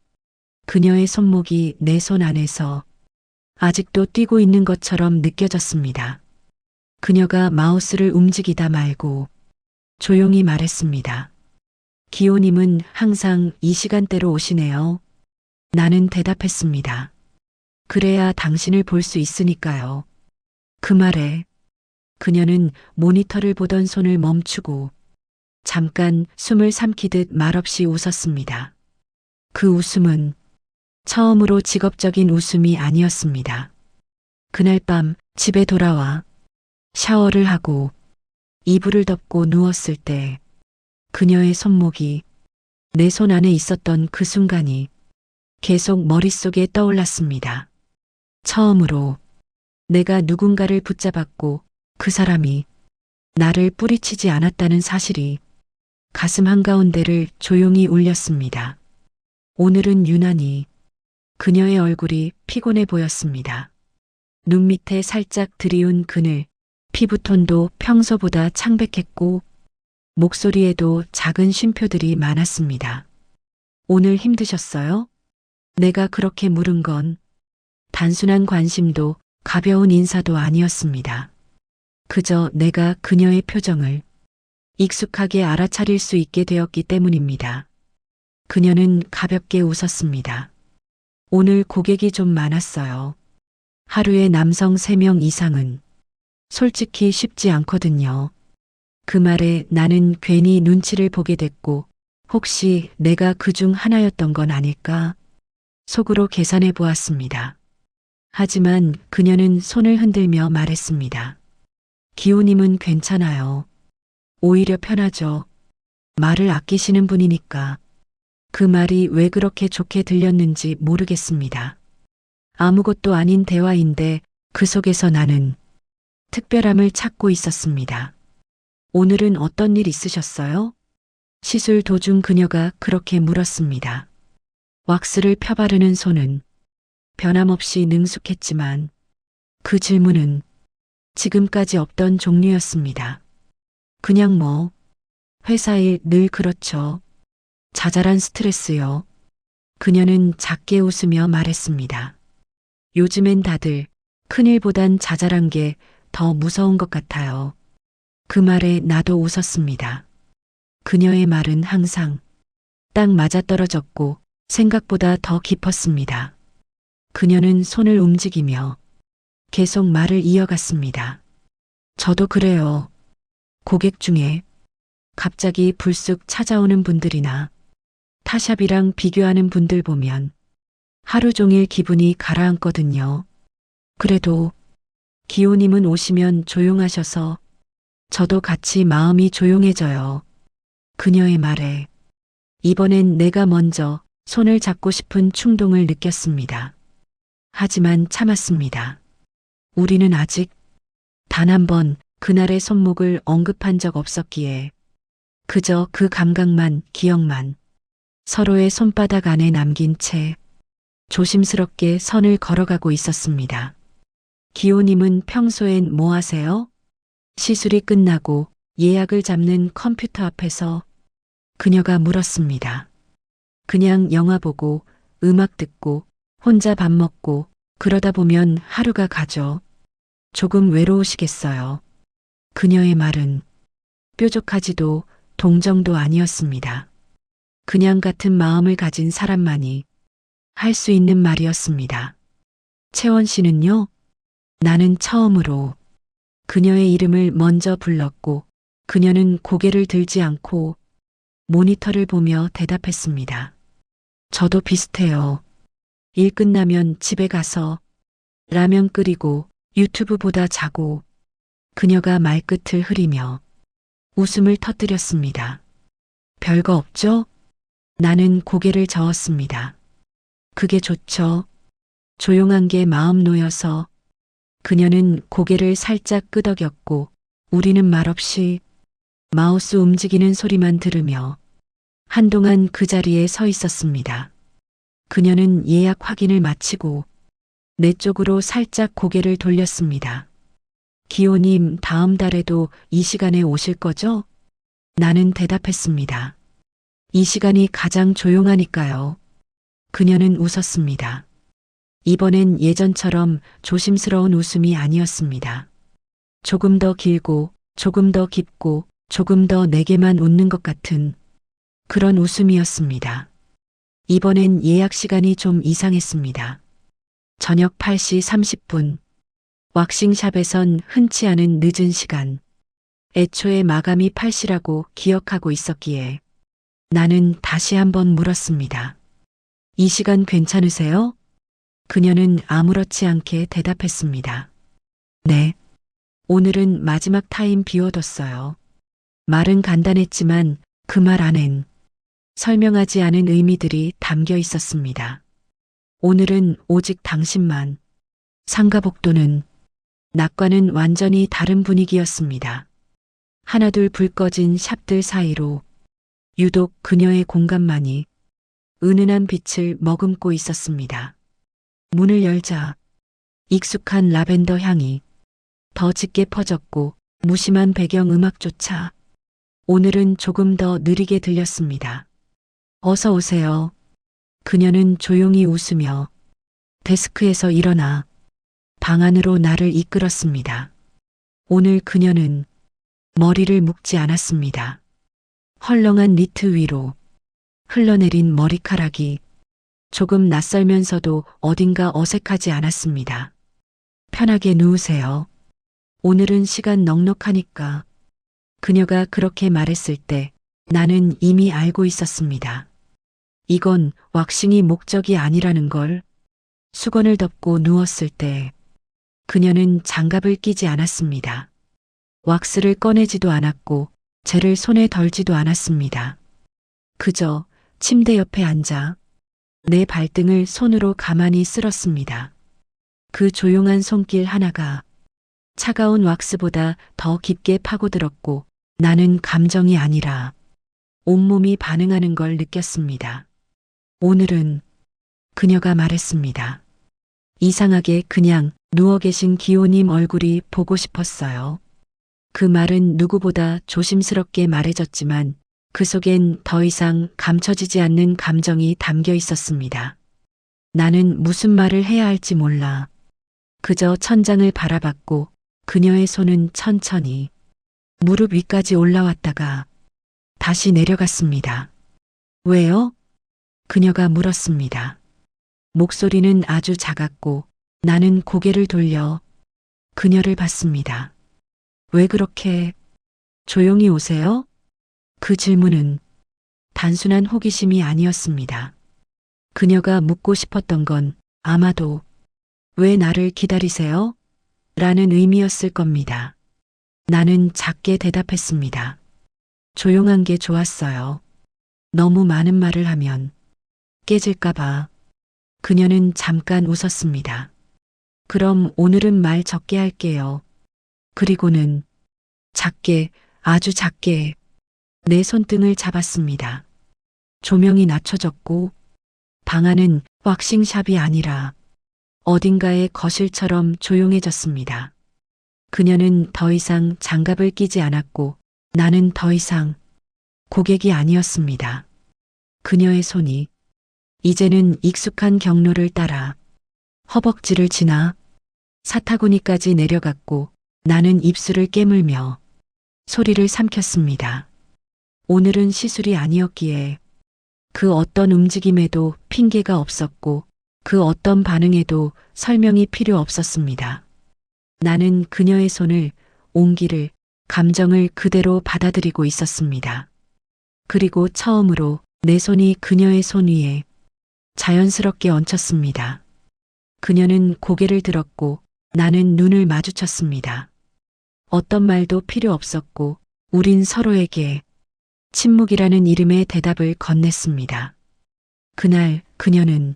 그녀의 손목이 내 손 안에서 아직도 뛰고 있는 것처럼 느껴졌습니다. 그녀가 마우스를 움직이다 말고 조용히 말했습니다. 기호님은 항상 이 시간대로 오시네요. 나는 대답했습니다. 그래야 당신을 볼 수 있으니까요. 그 말에 그녀는 모니터를 보던 손을 멈추고 잠깐 숨을 삼키듯 말없이 웃었습니다. 그 웃음은 처음으로 직업적인 웃음이 아니었습니다. 그날 밤 집에 돌아와 샤워를 하고 이불을 덮고 누웠을 때 그녀의 손목이 내 손 안에 있었던 그 순간이 계속 머릿속에 떠올랐습니다. 처음으로 내가 누군가를 붙잡았고 그 사람이 나를 뿌리치지 않았다는 사실이 가슴 한가운데를 조용히 울렸습니다. 오늘은 유난히 그녀의 얼굴이 피곤해 보였습니다. 눈 밑에 살짝 드리운 그늘, 피부톤도 평소보다 창백했고 목소리에도 작은 쉼표들이 많았습니다. 오늘 힘드셨어요? 내가 그렇게 물은 건 단순한 관심도 가벼운 인사도 아니었습니다. 그저 내가 그녀의 표정을 익숙하게 알아차릴 수 있게 되었기 때문입니다. 그녀는 가볍게 웃었습니다. 오늘 고객이 좀 많았어요. 하루에 남성 3명 이상은 솔직히 쉽지 않거든요. 그 말에 나는 괜히 눈치를 보게 됐고 혹시 내가 그중 하나였던 건 아닐까? 속으로 계산해 보았습니다. 하지만 그녀는 손을 흔들며 말했습니다. 기호님은 괜찮아요. 오히려 편하죠. 말을 아끼시는 분이니까. 그 말이 왜 그렇게 좋게 들렸는지 모르겠습니다. 아무것도 아닌 대화인데 그 속에서 나는 특별함을 찾고 있었습니다. 오늘은 어떤 일 있으셨어요? 시술 도중 그녀가 그렇게 물었습니다. 왁스를 펴바르는 손은 변함없이 능숙했지만 그 질문은 지금까지 없던 종류였습니다. 그냥 뭐, 회사 일 늘 그렇죠. 자잘한 스트레스요. 그녀는 작게 웃으며 말했습니다. 요즘엔 다들 큰일보단 자잘한 게 더 무서운 것 같아요. 그 말에 나도 웃었습니다. 그녀의 말은 항상 딱 맞아떨어졌고 생각보다 더 깊었습니다. 그녀는 손을 움직이며 계속 말을 이어갔습니다. 저도 그래요. 고객 중에 갑자기 불쑥 찾아오는 분들이나 타샵이랑 비교하는 분들 보면 하루 종일 기분이 가라앉거든요. 그래도 기호님은 오시면 조용하셔서 저도 같이 마음이 조용해져요. 그녀의 말에 이번엔 내가 먼저 손을 잡고 싶은 충동을 느꼈습니다. 하지만 참았습니다. 우리는 아직 단 한 번 그날의 손목을 언급한 적 없었기에 그저 그 감각만, 기억만 서로의 손바닥 안에 남긴 채 조심스럽게 선을 걸어가고 있었습니다. 기호님은 평소엔 뭐 하세요? 시술이 끝나고 예약을 잡는 컴퓨터 앞에서 그녀가 물었습니다. 그냥 영화 보고 음악 듣고 혼자 밥 먹고 그러다 보면 하루가 가죠. 조금 외로우시겠어요. 그녀의 말은 뾰족하지도 동정도 아니었습니다. 그냥 같은 마음을 가진 사람만이 할 수 있는 말이었습니다. 채원 씨는요? 나는 처음으로 그녀의 이름을 먼저 불렀고 그녀는 고개를 들지 않고 모니터를 보며 대답했습니다. 저도 비슷해요. 일 끝나면 집에 가서 라면 끓이고 유튜브 보다 자고. 그녀가 말끝을 흐리며 웃음을 터뜨렸습니다. 별거 없죠? 나는 고개를 저었습니다. 그게 좋죠. 조용한 게 마음 놓여서. 그녀는 고개를 살짝 끄덕였고 우리는 말없이 마우스 움직이는 소리만 들으며 한동안 그 자리에 서 있었습니다. 그녀는 예약 확인을 마치고 내 쪽으로 살짝 고개를 돌렸습니다. 기호님, 다음 달에도 이 시간에 오실 거죠? 나는 대답했습니다. 이 시간이 가장 조용하니까요. 그녀는 웃었습니다. 이번엔 예전처럼 조심스러운 웃음이 아니었습니다. 조금 더 길고 조금 더 깊고 조금 더 내게만 웃는 것 같은 그런 웃음이었습니다. 이번엔 예약 시간이 좀 이상했습니다. 저녁 8시 30분. 왁싱샵에선 흔치 않은 늦은 시간. 애초에 마감이 8시라고 기억하고 있었기에 나는 다시 한번 물었습니다. 이 시간 괜찮으세요? 그녀는 아무렇지 않게 대답했습니다. 네. 오늘은 마지막 타임 비워뒀어요. 말은 간단했지만 그 말 안엔 설명하지 않은 의미들이 담겨 있었습니다. 오늘은 오직 당신만. 상가복도는 낮과는 완전히 다른 분위기였습니다. 하나둘 불 꺼진 샵들 사이로 유독 그녀의 공간만이 은은한 빛을 머금고 있었습니다. 문을 열자 익숙한 라벤더 향이 더 짙게 퍼졌고 무심한 배경 음악조차 오늘은 조금 더 느리게 들렸습니다. 어서 오세요. 그녀는 조용히 웃으며 데스크에서 일어나 방 안으로 나를 이끌었습니다. 오늘 그녀는 머리를 묶지 않았습니다. 헐렁한 니트 위로 흘러내린 머리카락이 조금 낯설면서도 어딘가 어색하지 않았습니다. 편하게 누우세요. 오늘은 시간 넉넉하니까. 그녀가 그렇게 말했을 때 나는 이미 알고 있었습니다. 이건 왁싱이 목적이 아니라는 걸. 수건을 덮고 누웠을 때 그녀는 장갑을 끼지 않았습니다. 왁스를 꺼내지도 않았고 젤을 손에 덜지도 않았습니다. 그저 침대 옆에 앉아 내 발등을 손으로 가만히 쓸었습니다. 그 조용한 손길 하나가 차가운 왁스보다 더 깊게 파고들었고 나는 감정이 아니라 온몸이 반응하는 걸 느꼈습니다. 오늘은 그녀가 말했습니다. 이상하게 그냥 누워 계신 기호님 얼굴이 보고 싶었어요. 그 말은 누구보다 조심스럽게 말해졌지만 그 속엔 더 이상 감춰지지 않는 감정이 담겨 있었습니다. 나는 무슨 말을 해야 할지 몰라. 그저 천장을 바라봤고 그녀의 손은 천천히 무릎 위까지 올라왔다가 다시 내려갔습니다. 왜요? 그녀가 물었습니다. 목소리는 아주 작았고 나는 고개를 돌려 그녀를 봤습니다. 왜 그렇게 조용히 오세요? 그 질문은 단순한 호기심이 아니었습니다. 그녀가 묻고 싶었던 건 아마도 왜 나를 기다리세요? 라는 의미였을 겁니다. 나는 작게 대답했습니다. 조용한 게 좋았어요. 너무 많은 말을 하면 깨질까봐. 그녀는 잠깐 웃었습니다. 그럼 오늘은 말 적게 할게요. 그리고는 작게, 아주 작게 내 손등을 잡았습니다. 조명이 낮춰졌고 방 안은 왁싱샵이 아니라 어딘가의 거실처럼 조용해졌습니다. 그녀는 더 이상 장갑을 끼지 않았고 나는 더 이상 고객이 아니었습니다. 그녀의 손이 이제는 익숙한 경로를 따라 허벅지를 지나 사타구니까지 내려갔고 나는 입술을 깨물며 소리를 삼켰습니다. 오늘은 시술이 아니었기에 그 어떤 움직임에도 핑계가 없었고 그 어떤 반응에도 설명이 필요 없었습니다. 나는 그녀의 손을, 온기를, 감정을 그대로 받아들이고 있었습니다. 그리고 처음으로 내 손이 그녀의 손 위에 자연스럽게 얹혔습니다. 그녀는 고개를 들었고 나는 눈을 마주쳤습니다. 어떤 말도 필요 없었고 우린 서로에게 침묵이라는 이름의 대답을 건넸습니다. 그날 그녀는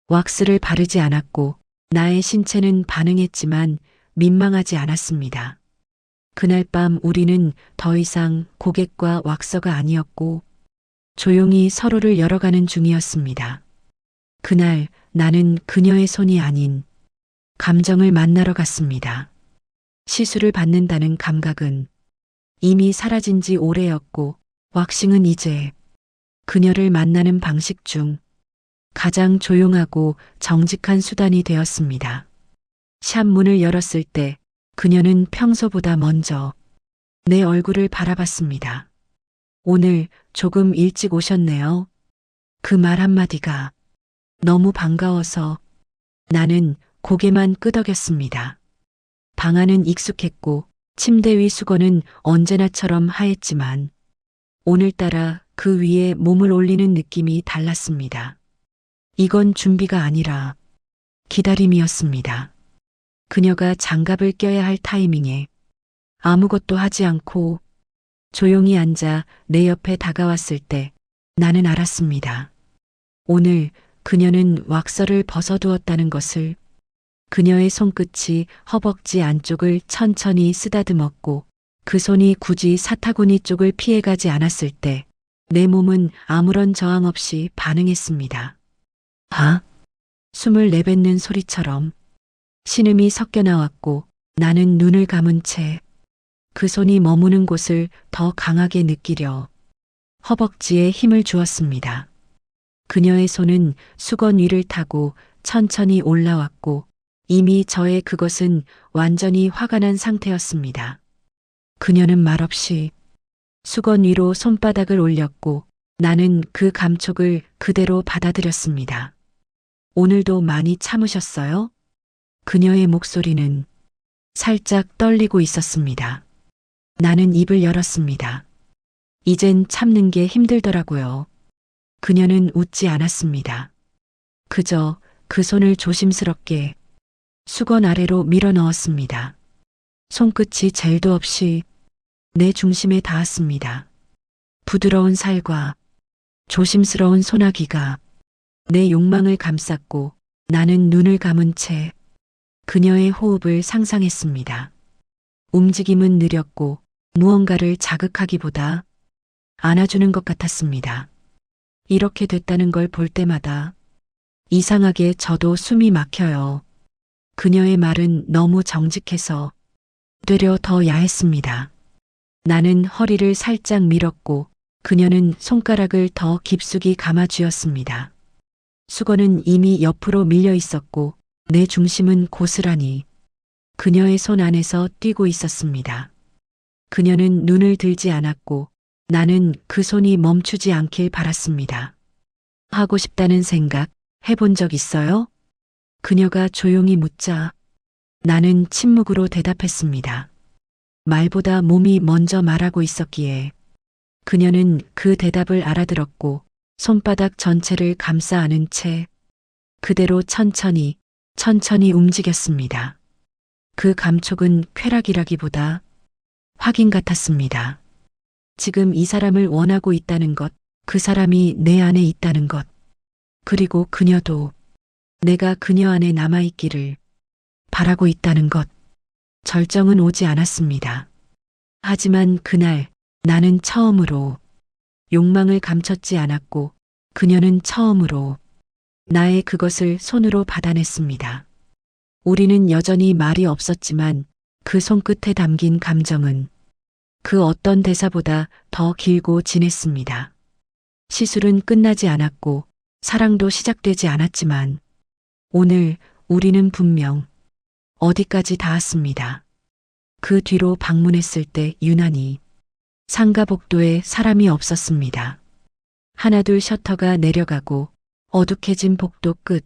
왁스를 바르지 않았고 나의 신체는 반응했지만 민망하지 않았습니다. 그날 밤 우리는 더 이상 고객과 왁서가 아니었고 조용히 서로를 열어가는 중이었습니다. 그날 나는 그녀의 손이 아닌 감정을 만나러 갔습니다. 시술을 받는다는 감각은 이미 사라진 지 오래였고 왁싱은 이제 그녀를 만나는 방식 중 가장 조용하고 정직한 수단이 되었습니다. 샵 문을 열었을 때 그녀는 평소보다 먼저 내 얼굴을 바라봤습니다. 오늘 조금 일찍 오셨네요. 그 말 한마디가 너무 반가워서 나는 고개만 끄덕였습니다. 방 안은 익숙했고 침대 위 수건은 언제나처럼 하였지만 오늘따라 그 위에 몸을 올리는 느낌이 달랐습니다. 이건 준비가 아니라 기다림이었습니다. 그녀가 장갑을 껴야 할 타이밍에 아무것도 하지 않고 조용히 앉아 내 옆에 다가왔을 때 나는 알았습니다. 오늘 그녀는 왁서를 벗어두었다는 것을. 그녀의 손끝이 허벅지 안쪽을 천천히 쓰다듬었고 그 손이 굳이 사타구니 쪽을 피해가지 않았을 때 내 몸은 아무런 저항 없이 반응했습니다. 아? 숨을 내뱉는 소리처럼 신음이 섞여 나왔고 나는 눈을 감은 채 그 손이 머무는 곳을 더 강하게 느끼려 허벅지에 힘을 주었습니다. 그녀의 손은 수건 위를 타고 천천히 올라왔고 이미 저의 그것은 완전히 화가 난 상태였습니다. 그녀는 말없이 수건 위로 손바닥을 올렸고 나는 그 감촉을 그대로 받아들였습니다. 오늘도 많이 참으셨어요? 그녀의 목소리는 살짝 떨리고 있었습니다. 나는 입을 열었습니다. 이젠 참는 게 힘들더라고요. 그녀는 웃지 않았습니다. 그저 그 손을 조심스럽게 수건 아래로 밀어 넣었습니다. 손끝이 젤도 없이 내 중심에 닿았습니다. 부드러운 살과 조심스러운 소나기가 내 욕망을 감쌌고 나는 눈을 감은 채 그녀의 호흡을 상상했습니다. 움직임은 느렸고 무언가를 자극하기보다 안아주는 것 같았습니다. 이렇게 됐다는 걸 볼 때마다 이상하게 저도 숨이 막혀요. 그녀의 말은 너무 정직해서 되려 더 야했습니다. 나는 허리를 살짝 밀었고 그녀는 손가락을 더 깊숙이 감아쥐었습니다. 수건은 이미 옆으로 밀려 있었고 내 중심은 고스란히 그녀의 손 안에서 뛰고 있었습니다. 그녀는 눈을 들지 않았고 나는 그 손이 멈추지 않길 바랐습니다. 하고 싶다는 생각 해본 적 있어요? 그녀가 조용히 묻자 나는 침묵으로 대답했습니다. 말보다 몸이 먼저 말하고 있었기에 그녀는 그 대답을 알아들었고 손바닥 전체를 감싸 안은 채 그대로 천천히 움직였습니다. 그 감촉은 쾌락이라기보다 확인 같았습니다. 지금 이 사람을 원하고 있다는 것, 그 사람이 내 안에 있다는 것, 그리고 그녀도 내가 그녀 안에 남아있기를 바라고 있다는 것. 절정은 오지 않았습니다. 하지만 그날 나는 처음으로 욕망을 감췄지 않았고 그녀는 처음으로 나의 그것을 손으로 받아냈습니다. 우리는 여전히 말이 없었지만 그 손끝에 담긴 감정은 그 어떤 대사보다 더 길고 진했습니다. 시술은 끝나지 않았고 사랑도 시작되지 않았지만 오늘 우리는 분명 어디까지 닿았습니다. 그 뒤로 방문했을 때 유난히 상가 복도에 사람이 없었습니다. 하나둘 셔터가 내려가고 어둑해진 복도 끝,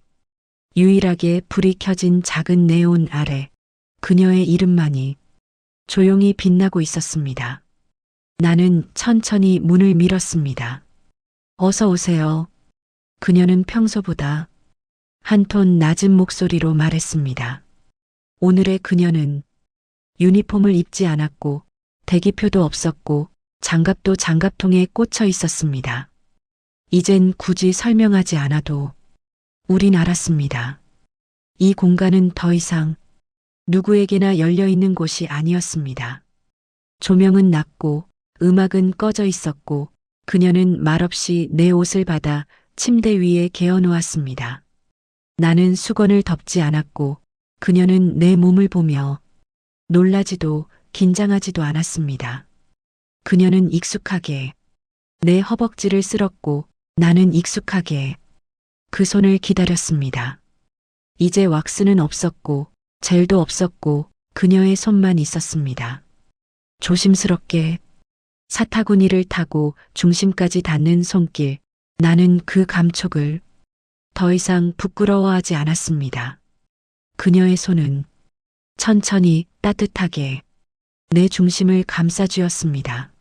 유일하게 불이 켜진 작은 네온 아래 그녀의 이름만이 조용히 빛나고 있었습니다. 나는 천천히 문을 밀었습니다. 어서 오세요. 그녀는 평소보다 한 톤 낮은 목소리로 말했습니다. 오늘의 그녀는 유니폼을 입지 않았고 대기표도 없었고 장갑도 장갑통에 꽂혀 있었습니다. 이젠 굳이 설명하지 않아도 우린 알았습니다. 이 공간은 더 이상 누구에게나 열려 있는 곳이 아니었습니다. 조명은 낮고 음악은 꺼져 있었고 그녀는 말없이 내 옷을 받아 침대 위에 개어 놓았습니다. 나는 수건을 덮지 않았고 그녀는 내 몸을 보며 놀라지도 긴장하지도 않았습니다. 그녀는 익숙하게 내 허벅지를 쓸었고 나는 익숙하게 그 손을 기다렸습니다. 이제 왁스는 없었고 젤도 없었고 그녀의 손만 있었습니다. 조심스럽게 사타구니를 타고 중심까지 닿는 손길. 나는 그 감촉을 더 이상 부끄러워하지 않았습니다. 그녀의 손은 천천히 따뜻하게 내 중심을 감싸주었습니다.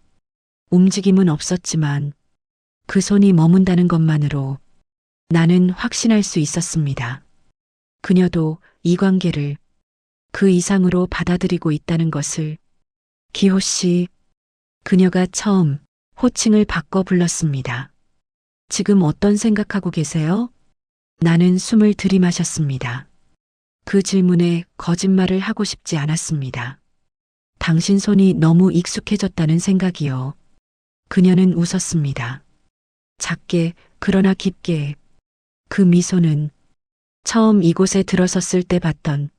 움직임은 없었지만 그 손이 머문다는 것만으로 나는 확신할 수 있었습니다. 그녀도 이 관계를 그 이상으로 받아들이고 있다는 것을. 기호 씨, 그녀가 처음 호칭을 바꿔 불렀습니다. 지금 어떤 생각하고 계세요? 나는 숨을 들이마셨습니다. 그 질문에 거짓말을 하고 싶지 않았습니다. 당신 손이 너무 익숙해졌다는 생각이요. 그녀는 웃었습니다. 작게 그러나 깊게. 그 미소는 처음 이곳에 들어섰을 때 봤던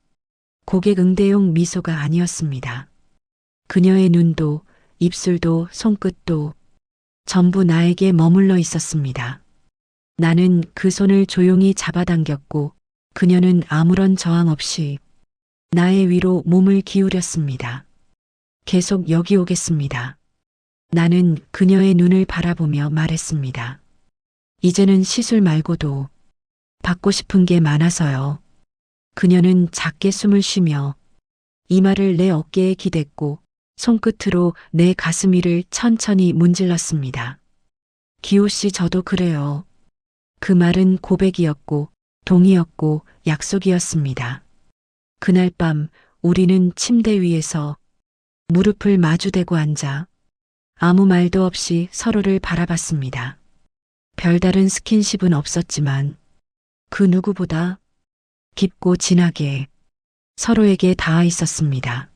고객 응대용 미소가 아니었습니다. 그녀의 눈도 입술도 손끝도 전부 나에게 머물러 있었습니다. 나는 그 손을 조용히 잡아당겼고 그녀는 아무런 저항 없이 나의 위로 몸을 기울였습니다. 계속 여기 오겠습니다. 나는 그녀의 눈을 바라보며 말했습니다. 이제는 시술 말고도 받고 싶은 게 많아서요. 그녀는 작게 숨을 쉬며 이마를 내 어깨에 기댔고 손끝으로 내 가슴 위를 천천히 문질렀습니다. 기호 씨, 저도 그래요. 그 말은 고백이었고 동의였고 약속이었습니다. 그날 밤 우리는 침대 위에서 무릎을 마주대고 앉아 아무 말도 없이 서로를 바라봤습니다. 별다른 스킨십은 없었지만 그 누구보다 깊고 진하게 서로에게 닿아 있었습니다.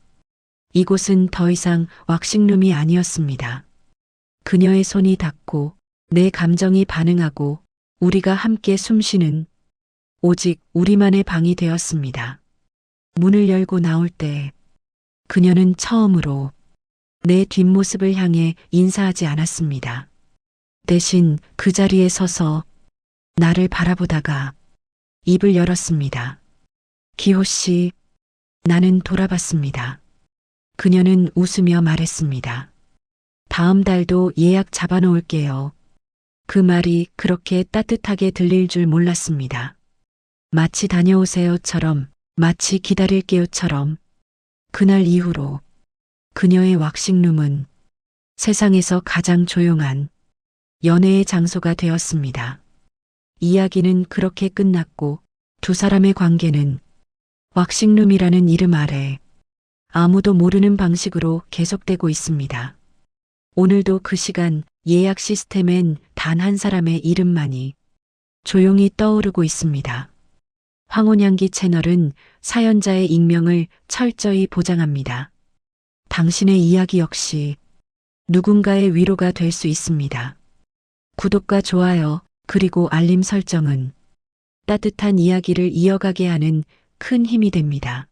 이곳은 더 이상 왁싱룸이 아니었습니다. 그녀의 손이 닿고 내 감정이 반응하고 우리가 함께 숨쉬는 오직 우리만의 방이 되었습니다. 문을 열고 나올 때 그녀는 처음으로 내 뒷모습을 향해 인사하지 않았습니다. 대신 그 자리에 서서 나를 바라보다가 입을 열었습니다. 기호 씨, 나는 돌아봤습니다. 그녀는 웃으며 말했습니다. 다음 달도 예약 잡아놓을게요. 그 말이 그렇게 따뜻하게 들릴 줄 몰랐습니다. 마치 다녀오세요처럼, 마치 기다릴게요처럼. 그날 이후로 그녀의 왁싱룸은 세상에서 가장 조용한 연애의 장소가 되었습니다. 이야기는 그렇게 끝났고 두 사람의 관계는 왁싱룸이라는 이름 아래 아무도 모르는 방식으로 계속되고 있습니다. 오늘도 그 시간 예약 시스템엔 단 한 사람의 이름만이 조용히 떠오르고 있습니다. 황혼향기 채널은 사연자의 익명을 철저히 보장합니다. 당신의 이야기 역시 누군가의 위로가 될 수 있습니다. 구독과 좋아요 그리고 알림 설정은 따뜻한 이야기를 이어가게 하는 큰 힘이 됩니다.